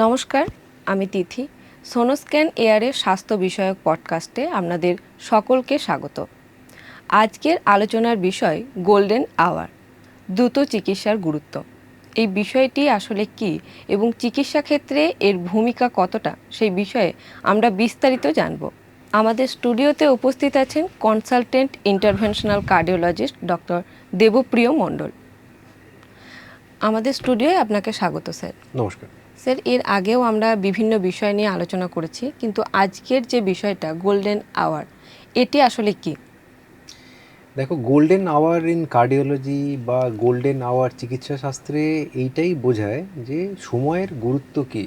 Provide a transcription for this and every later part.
নমস্কার, আমি তিথি। সোনোস্ক্যান এয়ারের স্বাস্থ্য বিষয়ক পডকাস্টে আপনাদের সকলকে স্বাগত। আজকের আলোচনার বিষয় গোল্ডেন আওয়ার, দ্রুত চিকিৎসার গুরুত্ব। এই বিষয়টি আসলে কী এবং চিকিৎসা ক্ষেত্রে এর ভূমিকা কতটা, সেই বিষয়ে আমরা বিস্তারিত জানব। আমাদের স্টুডিওতে উপস্থিত আছেন consultant interventional cardiologist doctor Debpriya Mondal. আমাদের স্টুডিওয় আপনাকে স্বাগত স্যার। নমস্কার স্যার, এর আগেও আমরা বিভিন্ন বিষয় নিয়ে আলোচনা করেছি, কিন্তু আজকের যে বিষয়টা গোল্ডেন আওয়ার, এটি আসলে কি? দেখো, গোল্ডেন আওয়ার ইন কার্ডিওলজি বা গোল্ডেন আওয়ার চিকিৎসা শাস্ত্রে এইটাই বোঝায় যে সময়ের গুরুত্ব কী।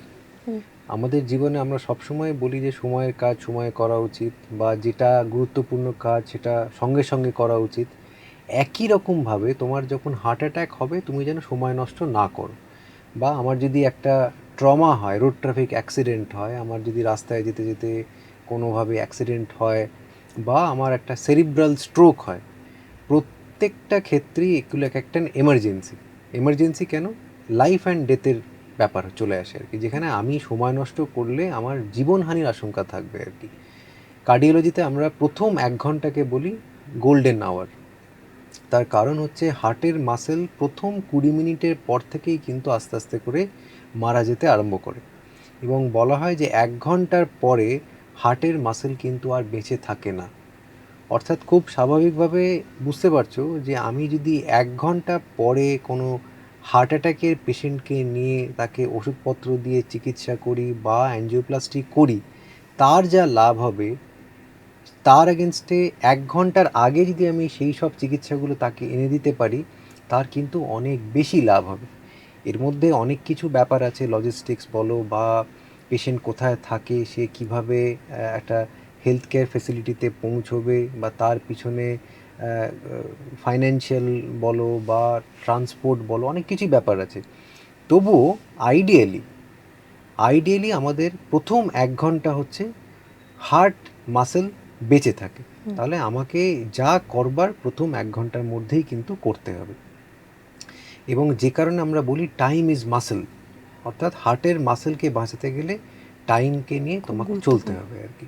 আমাদের জীবনে আমরা সবসময় বলি যে সময়ের কাজ সময়ে করা উচিত, বা যেটা গুরুত্বপূর্ণ কাজ সেটা সঙ্গে সঙ্গে করা উচিত। একই রকমভাবে তোমার যখন হার্ট অ্যাটাক হবে তুমি যেন সময় নষ্ট না করো, বা আমার যদি একটা ট্রমা হয়, রোড ট্রাফিক অ্যাক্সিডেন্ট হয়, আমার যদি রাস্তায় যেতে যেতে কোনোভাবে অ্যাক্সিডেন্ট হয়, বা আমার একটা সেরিব্রাল স্ট্রোক হয়, প্রত্যেকটা ক্ষেত্রেই এগুলো একটা এমার্জেন্সি কেন, লাইফ অ্যান্ড ডেথের ব্যাপার চলে আসে আর কি, যেখানে আমি সময় নষ্ট করলে আমার জীবনহানির আশঙ্কা থাকবে আর কি। কার্ডিওলজিতে আমরা প্রথম 1 ঘন্টাকে বলি গোল্ডেন আওয়ার। তার কারণ হচ্ছে হার্টের মাসেল প্রথম 20 মিনিটের পর থেকেই কিন্তু আস্তে আস্তে করে মারা যেতে আরম্ভ করে, এবং বলা হয় যে 1 ঘন্টার পরে হার্টের মাসেল কিন্তু আর বেঁচে থাকে না। অর্থাৎ খুব স্বাভাবিকভাবে বুঝতে পারছো যে আমি যদি 1 ঘন্টা পরে কোনো হার্ট অ্যাটাকের পেশেন্টকে নিয়ে তাকে ওষুধপত্র দিয়ে চিকিৎসা করি বা অ্যাঞ্জিওপ্লাস্টি করি, তার যা লাভ হবে তার এগেনস্টে 1 ঘন্টার আগে যদি আমি সেই সব চিকিৎসাগুলো তাকে এনে দিতে পারি, তার কিন্তু অনেক বেশি লাভ হবে। এর মধ্যে অনেক কিছু ব্যাপার আছে, লজিস্টিক্স বলো, বা পেশেন্ট কোথায় থাকে, সে কিভাবে একটা হেলথ কেয়ার ফেসিলিটিতে পৌঁছবে, বা তার পিছনে ফাইন্যান্সিয়াল বলো বা ট্রান্সপোর্ট বলো, অনেক কিছুই ব্যাপার আছে। তবুও আইডিয়ালি আমাদের প্রথম 1 ঘন্টা হচ্ছে হার্ট মাসেল বেঁচে থাকে। তাহলে আমাকে যা করবার প্রথম 1 ঘন্টার মধ্যেই কিন্তু করতে হবে। এবং যে কারণে আমরা বলি টাইম ইজ মাসেল, অর্থাৎ হার্টের মাসেলকে বাঁচাতে গেলে টাইমকে নিয়ে তোমাকে চলতে হবে আর কি।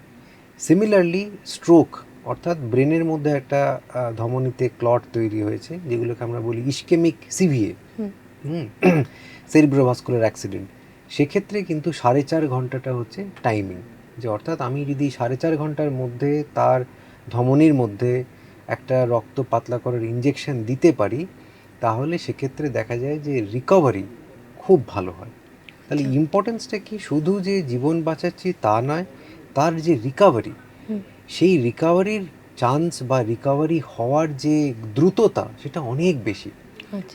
সিমিলারলি স্ট্রোক, অর্থাৎ ব্রেনের মধ্যে একটা ধমনীতে ক্লট তৈরি হয়েছে, যেগুলোকে আমরা বলি ইস্কেমিক সিভিএ, সেরিব্রোভাস্কুলার অ্যাক্সিডেন্ট, সেক্ষেত্রে কিন্তু 4.5 ঘন্টাটা হচ্ছে টাইমিং। যে অর্থাৎ আমি যদি 4.5 ঘন্টার মধ্যে তার ধমনীর মধ্যে একটা রক্ত পাতলা করার ইঞ্জেকশন দিতে পারি, তাহলে সেক্ষেত্রে দেখা যায় যে রিকভারি খুব ভালো হয়। তাহলে ইম্পর্টেন্সটা কি, শুধু যে জীবন বাঁচাচ্ছি তা নয়, তার যে রিকভারি, সেই রিকভারির চান্স বা রিকভারি হওয়ার যে দ্রুততা সেটা অনেক বেশি।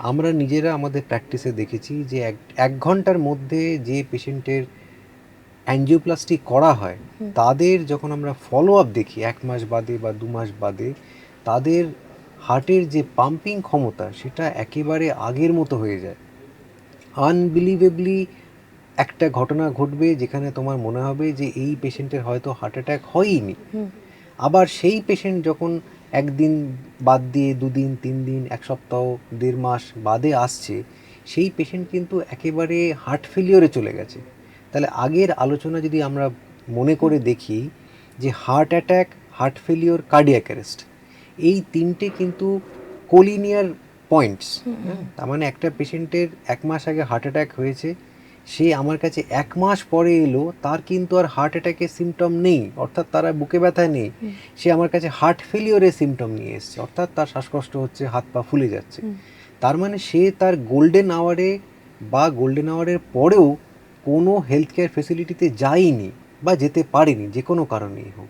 আমরা নিজেরা আমাদের প্র্যাকটিসে দেখেছি যে 1 ঘন্টার মধ্যে যে পেশেন্টের অ্যাঞ্জিওপ্লাস্টি করা হয়, তাদের যখন আমরা ফলো আপ দেখি 1 মাস বাদে বা 2 মাস বাদে, তাদের হার্টের যে পাম্পিং ক্ষমতা সেটা একেবারে আগের মতো হয়ে যায়। আনবিলিভেবলি একটা ঘটনা ঘটবে যেখানে তোমার মনে হবে যে এই পেশেন্টের হয়তো হার্ট অ্যাটাক হয়ইনি। আবার সেই পেশেন্ট যখন একদিন বাদ দিয়ে 2 দিন 3 দিন 1 সপ্তাহ 1.5 মাস বাদে আসছে, সেই পেশেন্ট কিন্তু একেবারে হার্ট ফেলিওরে চলে গেছে। তাহলে আগের আলোচনা যদি আমরা মনে করে দেখি যে heart attack, heart failure, cardiac arrest, এই তিনটে কিন্তু কোলিনিয়ার পয়েন্টস। তার মানে একটা পেশেন্টের 1 মাস আগে হার্ট অ্যাটাক হয়েছে, সে আমার কাছে 1 মাস পরে এলো, তার কিন্তু আর হার্ট অ্যাটাকের সিমটম নেই, অর্থাৎ তার বুকে ব্যথা নেই, সে আমার কাছে হার্ট ফেলিওরের সিমটম নিয়ে এসছে, অর্থাৎ তার শ্বাসকষ্ট হচ্ছে, হাত পা ফুলে যাচ্ছে। তার মানে সে তার গোল্ডেন আওয়ারে বা গোল্ডেন আওয়ারের পরেও কোনো হেলথ কেয়ার ফেসিলিটিতে যায়নি বা যেতে পারেনি, যে কোনো কারণেই হোক,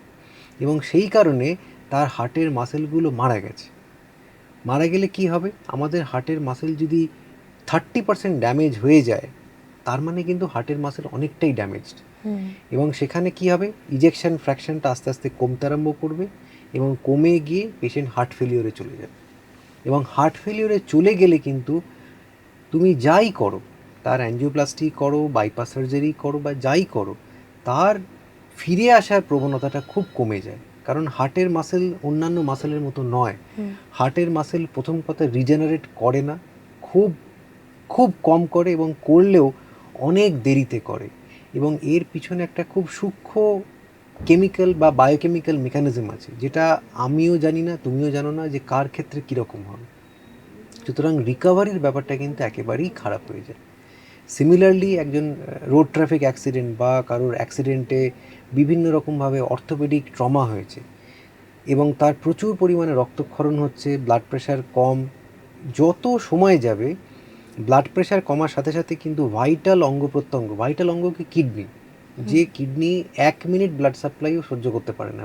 এবং সেই কারণে তার হার্টের মাসেলগুলো মারা গেছে। মারা গেলে কি হবে, আমাদের হার্টের মাসেল যদি 30% ড্যামেজ হয়ে যায়, তার মানে কিন্তু হার্টের মাসেল অনেকটাই ড্যামেজড, এবং সেখানে কি হবে, ইজেকশন ফ্র্যাকশনটা আস্তে আস্তে কমতে আরম্ভ করবে, এবং কমে গিয়ে পেশেন্ট হার্ট ফেলিওরে চলে যাবে। এবং হার্ট ফেলিওরে চলে গেলে কিন্তু তুমি যাই করো, তার অ্যাঞ্জিওপ্লাস্টি করো, বাইপাস সার্জারি করো, বা যাই করো, তার ফিরে আসার প্রবণতাটা খুব কমে যায়। কারণ হার্টের মাসেল অন্যান্য মাসেলের মতো নয়। হার্টের মাসেল প্রথম কথা রিজেনারেট করে না, খুব খুব কম করে, এবং করলেও অনেক দেরিতে করে। এবং এর পিছনে একটা খুব সূক্ষ্ম কেমিক্যাল বা বায়োকেমিক্যাল মেকানিজম আছে, যেটা আমিও জানি না, তুমিও জানো না যে কার ক্ষেত্রে কীরকম হবে। সুতরাং রিকভারির ব্যাপারটা কিন্তু একেবারেই খারাপ হয়ে যায়। সিমিলারলি একজন রোড ট্রাফিক অ্যাক্সিডেন্ট বা কারোর অ্যাক্সিডেন্টে বিভিন্ন রকমভাবে অর্থোপেডিক ট্রমা হয়েছে এবং তার প্রচুর পরিমাণে রক্তক্ষরণ হচ্ছে, ব্লাড প্রেশার কম, যত সময় যাবে ব্লাড প্রেশার কমার সাথে সাথে কিন্তু ভাইটাল অঙ্গ প্রত্যঙ্গ, ভাইটাল অঙ্গ কি কিডনি, যে কিডনি 1 মিনিট ব্লাড সাপ্লাইও সহ্য করতে পারে না,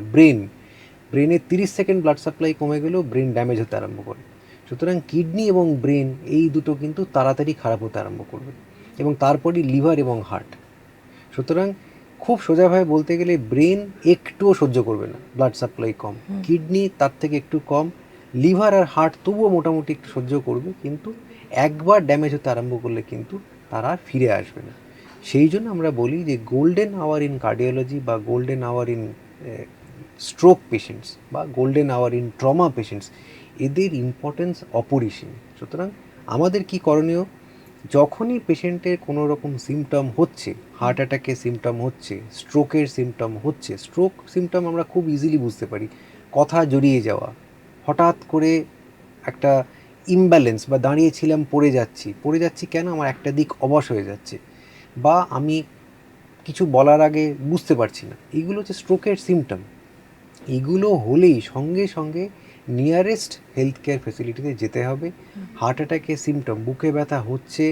ব্রেনের 30 সেকেন্ড ব্লাড সাপ্লাই কমে গেলেও ব্রেন ড্যামেজ হতে আরম্ভ করে। সুতরাং কিডনি এবং ব্রেন এই দুটো কিন্তু তাড়াতাড়ি খারাপ হতে আরম্ভ করবে এবং তারপরই লিভার এবং হার্ট। সুতরাং খুব সোজাভাবে বলতে গেলে ব্রেন একটুও সহ্য করবে না ব্লাড সাপ্লাই কম, কিডনি তার থেকে একটু কম, লিভার আর হার্ট তবুও মোটামুটি একটু সহ্য করবে, কিন্তু একবার ড্যামেজ হতে আরম্ভ করলে কিন্তু তারা আর ফিরে আসবে না। সেই জন্য আমরা বলি যে গোল্ডেন আওয়ার ইন কার্ডিওলজি বা golden hour in stroke patients বা golden hour in trauma patients, এদের ইম্পর্টেন্স অপরিসীম। সুতরাং আমাদের কি করণীয়, যখনই পেশেন্টের কোনো রকম সিমটম হচ্ছে, হার্ট অ্যাটাকের সিমটম হচ্ছে, স্ট্রোকের সিমটম হচ্ছে, স্ট্রোক সিমটম আমরা খুব ইজিলি বুঝতে পারি, কথা জড়িয়ে যাওয়া, হঠাৎ করে একটা ইমব্যালেন্স বা দাঁড়িয়েছিলাম পড়ে যাচ্ছি কেন, আমার একটা দিক অবশ হয়ে যাচ্ছে, বা আমি কিছু বলার আগে বুঝতে পারছি না, এগুলো হচ্ছে স্ট্রোকের সিমটম। এগুলো হলেই সঙ্গে সঙ্গে নিয়ারেস্ট হেলথ কেয়ার ফেসিলিটিতে যেতে হবে। হার্ট অ্যাটাকের সিমটম, বুকে ব্যথা হচ্ছে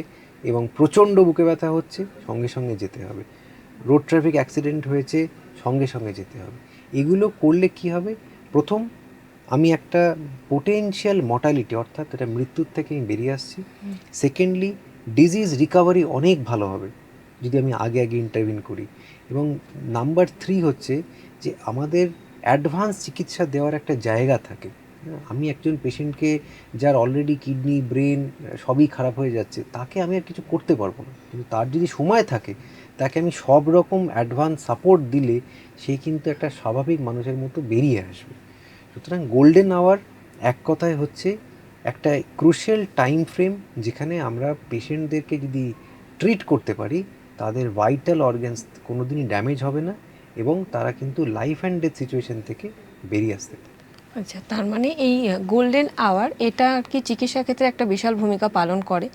এবং প্রচণ্ড বুকে ব্যথা হচ্ছে, সঙ্গে সঙ্গে যেতে হবে। রোড ট্রাফিক অ্যাক্সিডেন্ট হয়েছে, সঙ্গে সঙ্গে যেতে হবে। এগুলো করলে কি হবে, প্রথম আমি একটা পোটেনশিয়াল মর্টালিটি অর্থাৎ এটা মৃত্যুর থেকে আমি বেরিয়ে আসছি। সেকেন্ডলি ডিজিজ রিকভারি অনেক ভালো হবে যদি আমি আগে আগে ইন্টারভিন করি। এবং নাম্বার 3 হচ্ছে যে আমাদের অ্যাডভান্স চিকিৎসা দেওয়ার একটা জায়গা থাকে। আমি একজন পেশেন্টকে যার অলরেডি কিডনি ব্রেন সবই খারাপ হয়ে যাচ্ছে, তাকে আমি আর কিছু করতে পারবো না, কিন্তু তার যদি সময় থাকে তাকে আমি সব রকম অ্যাডভান্স সাপোর্ট দিলে সে কিন্তু একটা স্বাভাবিক মানুষের মতো বেরিয়ে আসবে। সুতরাং গোল্ডেন আওয়ার এক কথায় হচ্ছে একটা ক্রুশিয়াল টাইম ফ্রেম, যেখানে আমরা পেশেন্টদেরকে যদি ট্রিট করতে পারি তাদের ভাইটাল অর্গ্যানস কোনোদিনই ড্যামেজ হবে না এবং তারা কিন্তু লাইফ অ্যান্ড ডেথ সিচুয়েশন থেকে বেরিয়ে আসতে পারে। আচ্ছা, তার মানে এই গোল্ডেন আওয়ার এটা আর কি চিকিৎসার ক্ষেত্রে একটা বিশাল ভূমিকা পালন করে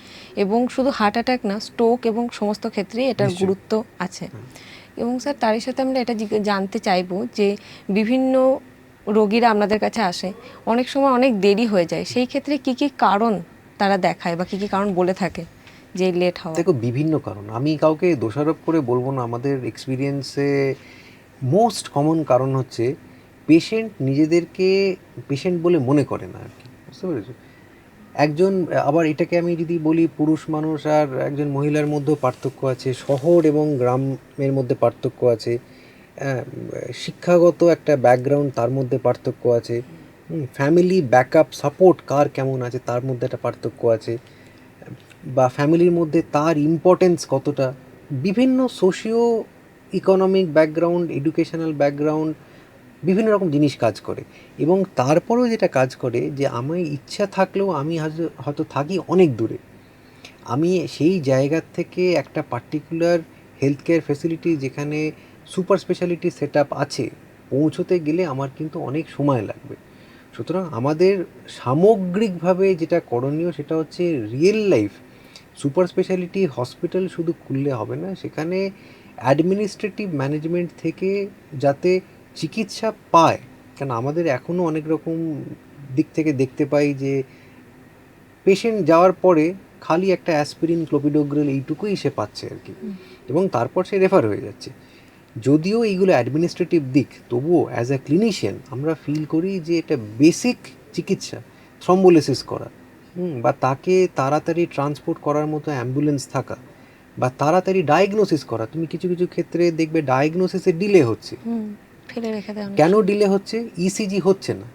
এবং শুধু হার্ট অ্যাটাক না, স্ট্রোক এবং সমস্ত ক্ষেত্রেই এটার নিশ্চয়ই। গুরুত্ব আছে। এবং স্যার তারই সাথে আমরা এটা জানতে চাইবো যে বিভিন্ন রোগীরা আপনাদের কাছে আসে, অনেক সময় অনেক দেরি হয়ে যায়, সেই ক্ষেত্রে কি কি কারণ তারা দেখায় বা কি কি কারণ বলে থাকে যে লেট হওয়া? দেখো, বিভিন্ন কারণ, আমি কাউকে দোষারোপ করে বলবো না। আমাদের এক্সপিরিয়েন্সে মোস্ট কমন কারণ হচ্ছে পেশেন্ট নিজেদেরকে পেশেন্ট বলে মনে করে না আর কি, বুঝতে পেরেছো? একজন, আবার এটাকে আমি যদি বলি, পুরুষ মানুষ আর একজন মহিলার মধ্যেও পার্থক্য আছে, শহর এবং গ্রামের মধ্যে পার্থক্য আছে, শিক্ষাগত একটা ব্যাকগ্রাউন্ড তার মধ্যে পার্থক্য আছে, ফ্যামিলি ব্যাকআপ সাপোর্ট কার কেমন আছে তার মধ্যে একটা পার্থক্য আছে, বা ফ্যামিলির মধ্যে তার ইম্পর্টেন্স কতটা, বিভিন্ন socio economic background, educational background, বিভিন্ন রকম জিনিস কাজ করে। এবং তারপরেও যেটা কাজ করে যে আমি ইচ্ছা থাকলেও আমি হয়তো থাকি অনেক দূরে, আমি সেই জায়গার থেকে একটা পার্টিকুলার হেলথ কেয়ার ফেসিলিটি যেখানে সুপার স্পেশালিটি সেট আপ আছে পৌঁছতে গেলে আমার কিন্তু অনেক সময় লাগবে। সুতরাং আমাদের সামগ্রিকভাবে যেটা করণীয় সেটা হচ্ছে real life super speciality hospital শুধু খুললে হবে না, সেখানে অ্যাডমিনিস্ট্রেটিভ ম্যানেজমেন্ট থেকে যাতে চিকিৎসা পায়। কারণ আমাদের এখনও অনেক রকম দিক থেকে দেখতে পাই যে পেশেন্ট যাওয়ার পরে খালি একটা অ্যাসপিরিন, ক্লোপিডোগ্রেল এইটুকুই সে পাচ্ছে আর কি, এবং তারপর সে রেফার হয়ে যাচ্ছে। যদিও এইগুলো অ্যাডমিনিস্ট্রেটিভ দিক, তবুও অ্যাজ আ ক্লিনিশিয়ান আমরা ফিল করি যে এটা বেসিক চিকিৎসা, থ্রম্বোলিসিস করা, বা তাকে তাড়াতাড়ি ট্রান্সপোর্ট করার মতো অ্যাম্বুলেন্স থাকা, বা তাড়াতাড়ি ডায়াগনোসিস করা। তুমি কিছু কিছু ক্ষেত্রে দেখবে ডায়াগনোসিসে ডিলে হচ্ছে। ফেলে রেখে দেয় কেন ডিলে হচ্ছে? ইসিজি হচ্ছে না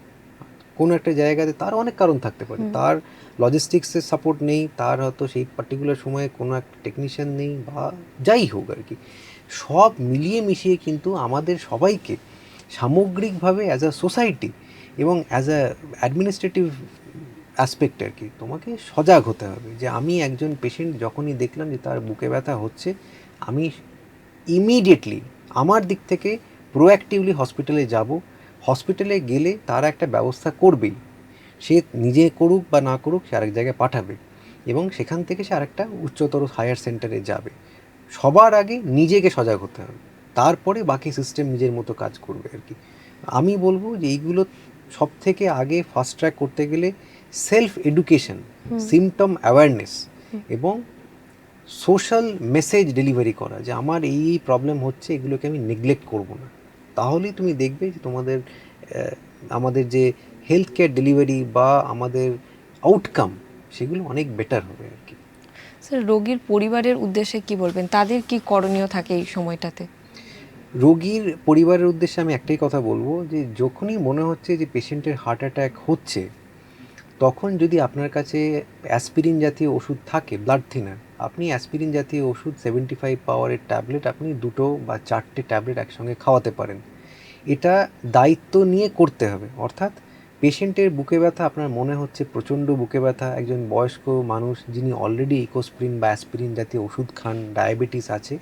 কোনো একটা জায়গাতে, তার অনেক কারণ থাকতে পারে। তার লজিস্টিক্সের সাপোর্ট নেই, তার হয়তো সেই পার্টিকুলার সময়ে কোনো একটা টেকনিশিয়ান নেই, বা যাই হোক আর কি। সব মিলিয়ে মিশিয়ে কিন্তু আমাদের সবাইকে সামগ্রিকভাবে অ্যাজ আ সোসাইটি এবং অ্যাজ আ অ্যাডমিনিস্ট্রেটিভ অ্যাসপেক্ট আর কি তোমাকে সজাগ হতে হবে যে আমি একজন পেশেন্ট যখনই দেখলাম যে তার বুকে ব্যথা হচ্ছে, আমি ইমিডিয়েটলি আমার দিক থেকে প্রোঅ্যাক্টিভলি হসপিটালে যাব। হসপিটালে গেলে তারা একটা ব্যবস্থা করবেই, সে নিজে করুক বা না করুক, সে আরেক জায়গায় পাঠাবে এবং সেখান থেকে সে আরেকটা উচ্চতর হায়ার সেন্টারে যাবে। সবার আগে নিজেকে সজাগ হতে হবে, তারপরে বাকি সিস্টেম নিজের মতো কাজ করবে আর কি। আমি বলবো যে এইগুলো সব থেকে আগে ফাস্ট ট্র্যাক করতে গেলে সেলফ এডুকেশন, সিমটম অ্যাওয়ারনেস এবং সোশ্যাল মেসেজ ডেলিভারি করা যে আমার এই প্রবলেম হচ্ছে, এগুলোকে আমি নেগলেক্ট করব না। তাহলেই তুমি দেখবে যে তোমাদের আমাদের যে হেলথ কেয়ার ডেলিভারি বা আমাদের আউটকাম সেগুলো অনেক বেটার হবে আর কি। স্যার, রোগীর পরিবারের উদ্দেশ্যে কি বলবেন? তাদের কি করণীয় থাকে এই সময়টাতে? রোগীর পরিবারের উদ্দেশ্যে আমি একটাই কথা বলবো যে যখনই মনে হচ্ছে যে পেশেন্টের হার্ট অ্যাটাক হচ্ছে, তখন যদি আপনার কাছে অ্যাসপিরিন জাতীয় ওষুধ থাকে, ব্লাড থিনার, আপনি অ্যাসপিরিন জাতীয় ওষুধ 75 পাওয়ারের ট্যাবলেট আপনি 2 বা 4টে ট্যাবলেট একসঙ্গে খাওয়াতে পারেন। এটা দায়িত্ব নিয়ে করতে হবে। অর্থাৎ পেশেন্টের বুকে ব্যথা, আপনার মনে হচ্ছে প্রচণ্ড বুকে ব্যথা, একজন বয়স্ক মানুষ যিনি অলরেডি ইকোস্প্রিন বা অ্যাসপিরিন জাতীয় ওষুধ খান, ডায়াবেটিস আছে,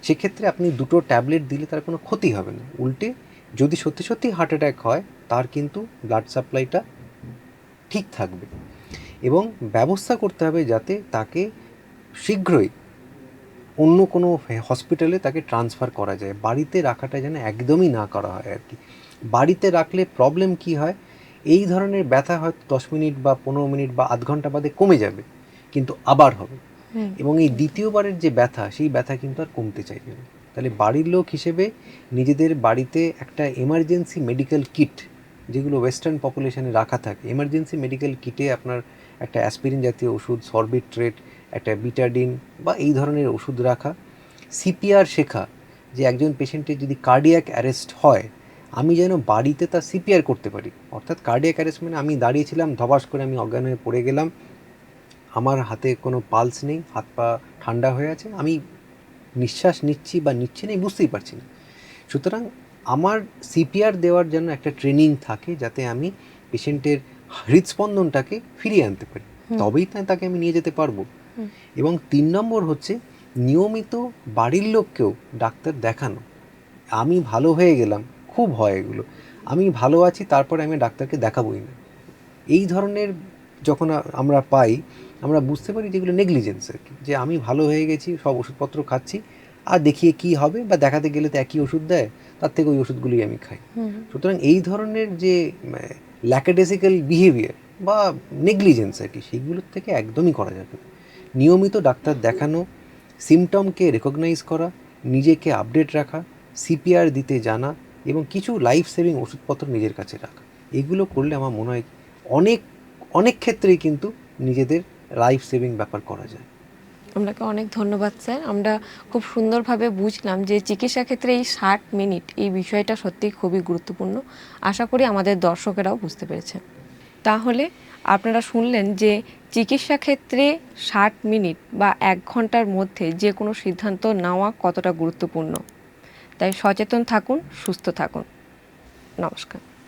সেক্ষেত্রে আপনি 2টো ট্যাবলেট দিলে তার কোনো ক্ষতি হবে না। উল্টে যদি সত্যি সত্যি হার্ট অ্যাটাক হয়, তার কিন্তু ব্লাড সাপ্লাইটা ঠিক থাকবে এবং ব্যবস্থা করতে হবে যাতে তাকে শীঘ্রই অন্য কোনো হসপিটালে তাকে ট্রান্সফার করা যায়। বাড়িতে রাখাটা যেন একদমই না করা হয় আর কি। বাড়িতে রাখলে প্রবলেম কি হয়, এই ধরনের ব্যথা হয়তো 10 মিনিট বা 15 মিনিট বা আধ ঘন্টা বাদে কমে যাবে, কিন্তু আবার হবে এবং এই দ্বিতীয়বারের যে ব্যথা, সেই ব্যথা কিন্তু আর কমতে চাইবে না। তাহলে বাড়ির লোক হিসেবে নিজেদের বাড়িতে একটা এমার্জেন্সি মেডিকেল কিট, যেগুলো ওয়েস্টার্ন পপুলেশনে রাখা থাকে, এমার্জেন্সি মেডিকেল কিটে আপনার একটা অ্যাসপিরিন জাতীয় ওষুধ, সরবিট্রেট, একটা বিটাডিন বা এই ধরনের ওষুধ রাখা, সিপিআর শেখা, যে একজন পেশেন্টের যদি কার্ডিয়াক অ্যারেস্ট হয় আমি যেন বাড়িতে তার সিপিআর করতে পারি। অর্থাৎ কার্ডিয়াক অ্যারেস্ট মানে আমি দাঁড়িয়েছিলাম, ধপাস করে আমি অজ্ঞান হয়ে পড়ে গেলাম, আমার হাতে কোনো পালস নেই, হাত পা ঠান্ডা হয়ে আছে, আমি নিঃশ্বাস নিচ্ছি বা নিচ্ছি না বুঝতেই পারছি না। সুতরাং আমার সিপিআর দেওয়ার জন্য একটা ট্রেনিং থাকে, যাতে আমি পেশেন্টের হৃদস্পন্দনটাকে ফিরিয়ে আনতে পারি, তবেই তাকে আমি নিয়ে যেতে পারবো। এবং 3 নম্বর হচ্ছে নিয়মিত বাড়ির লোককেও ডাক্তার দেখানো। আমি ভালো হয়ে গেলাম, খুব হয় এগুলো, আমি ভালো আছি তারপরে আমি ডাক্তারকে দেখাবোই না, এই ধরনের যখন আমরা পাই, আমরা বুঝতে পারি যেগুলো নেগলিজেন্স আর কি, যে আমি ভালো হয়ে গেছি, সব ওষুধপত্র খাচ্ছি, আর দেখিয়ে কি হবে, বা দেখাতে গেলে তো একই ওষুধ দেয়, তার থেকে ওই ওষুধগুলোই আমি খাই। সুতরাং এই ধরনের যে ল্যাকেডেসিক্যাল বিহেভিয়ার বা নেগলিজেন্স আর কি, সেইগুলোর থেকে একদমই করা যাবে না। নিয়মিত ডাক্তার দেখানো, সিমটমকে রেকগনাইজ করা, নিজেকে আপডেট রাখা, সিপিআর দিতে জানা এবং কিছু লাইফ সেভিং ওষুধপত্র নিজের কাছে রাখা, এগুলো করলে আমার মনে হয় অনেক অনেক ক্ষেত্রেই কিন্তু নিজেদের লাইফ সেভিং ব্যাপার করা যায়। আপনাকে অনেক ধন্যবাদ স্যার। আমরা খুব সুন্দরভাবে বুঝলাম যে চিকিৎসা ক্ষেত্রে এই 60 মিনিট এই বিষয়টা সত্যিই খুবই গুরুত্বপূর্ণ। আশা করি আমাদের দর্শকেরাও বুঝতে পেরেছেন। তাহলে আপনারা শুনলেন যে চিকিৎসা ক্ষেত্রে 60 মিনিট বা 1 ঘন্টার মধ্যে যে কোনো সিদ্ধান্ত নেওয়া কতটা গুরুত্বপূর্ণ। তাই সচেতন থাকুন, সুস্থ থাকুন। নমস্কার।